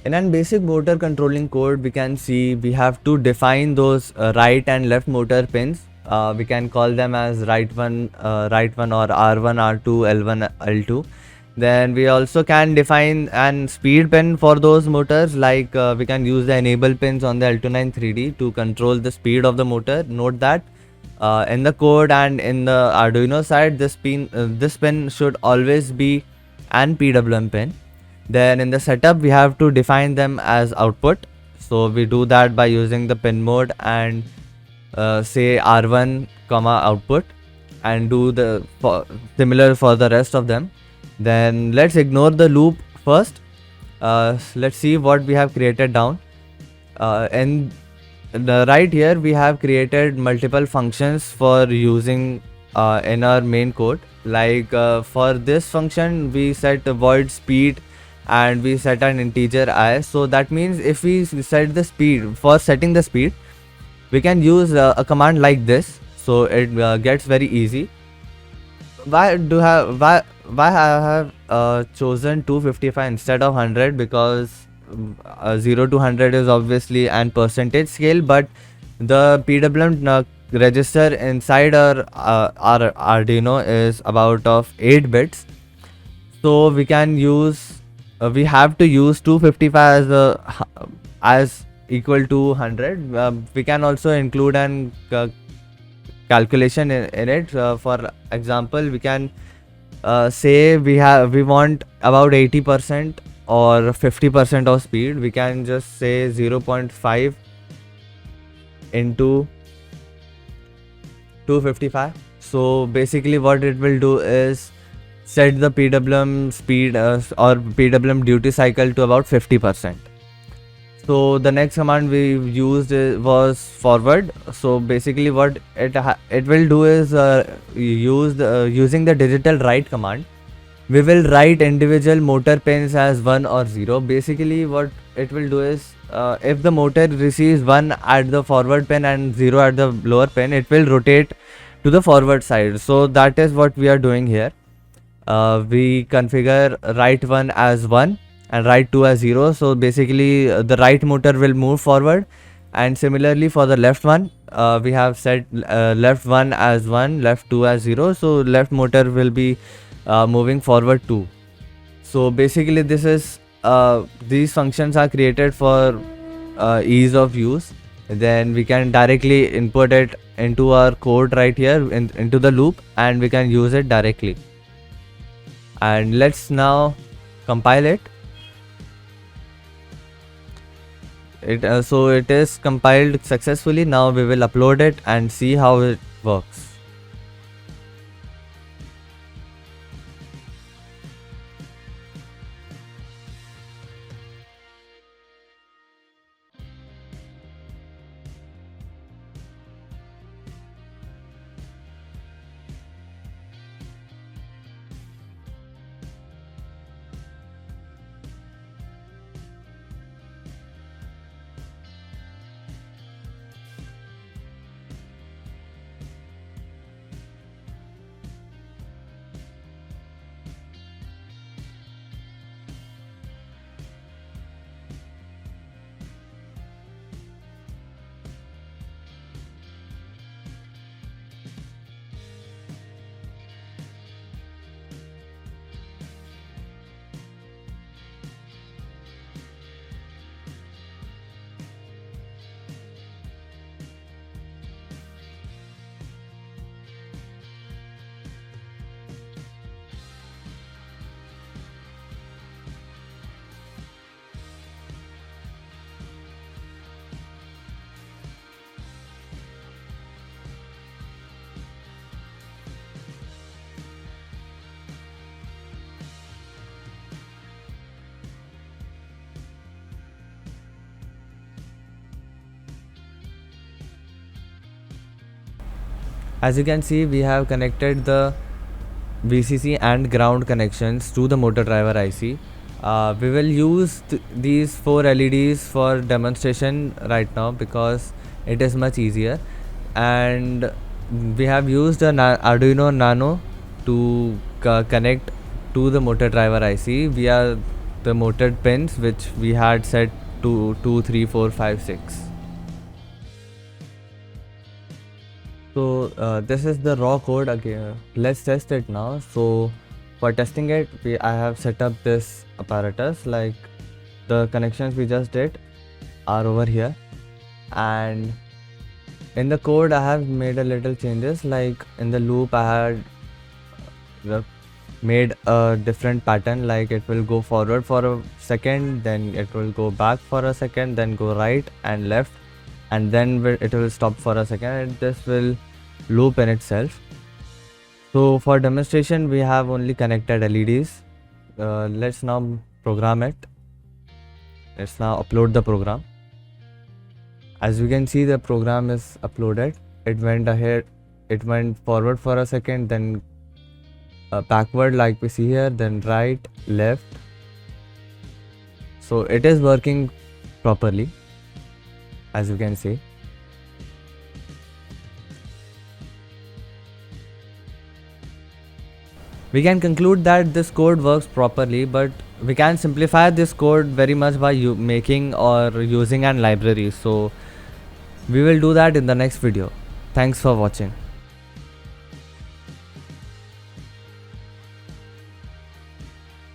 In a basic motor controlling code, we can see we have to define those right and left motor pins. We can call them as right one or R1, R2, L1, L2. Then we also can define an speed pin for those motors, like we can use the enable pins on the L29 3D to control the speed of the motor. Note that in the code and in the Arduino side, this pin should always be an PWM pin. Then in the setup, we have to define them as output. So we do that by using the pin mode and say R1 comma output, and do the similar for the rest of them. Then let's ignore the loop first. Let's see what we have created down. And right here we have created multiple functions for using in our main code. Like for this function, we set the void speed and we set an integer I. So that means if we set the speed, for setting the speed, we can use a command like this. So it gets very easy. Why I have chosen 255 instead of 100? Because 0 to 100 is obviously an percentage scale, but the PWM register inside our Arduino is about of 8 bits. So we can use we have to use 255 as equal to 100. We can also include an calculation in it. For example, we can say we want about 80% or 50% of speed. We can just say 0.5 into 255. So basically what it will do is set the PWM speed or PWM duty cycle to about 50%. So the next command we used was forward. So basically what it will do is using the digital write command, we will write individual motor pins as 1 or 0. Basically what it will do is if the motor receives 1 at the forward pin and 0 at the lower pin, it will rotate to the forward side. So that is what we are doing here. We configure write 1 as 1 and write 2 as 0. So basically the right motor will move forward, and similarly for the left one, we have set left 1 as 1, left 2 as 0. So left motor will be moving forward too. So basically this is these functions are created for ease of use. Then we can directly input it into our code right here into the loop, and we can use it directly. And let's now compile it. So it is compiled successfully. Now we will upload it and see how it works. As you can see, we have connected the VCC and ground connections to the motor driver IC. We will use these 4 LEDs for demonstration right now because it is much easier. And we have used an Arduino Nano to connect to the motor driver IC. We are the motored pins which we had set to 2, 3, 4, 5, 6. So this is the raw code again. Let's test it now. So for testing it, I have set up this apparatus, like the connections we just did are over here, and in the code I have made a little changes. Like in the loop I had made a different pattern, like it will go forward for a second, then it will go back for a second, then go right and left, and then it will stop for a second, and this will loop in itself. So for demonstration we have only connected LEDs. Let's now program it. Let's now upload the program. As you can see, the program is uploaded. It went ahead, it went forward for a second, then backward like we see here, then right, left. So it is working properly, as you can see. We can conclude that this code works properly, but we can simplify this code very much by making or using an library. So we will do that in the next video. Thanks for watching.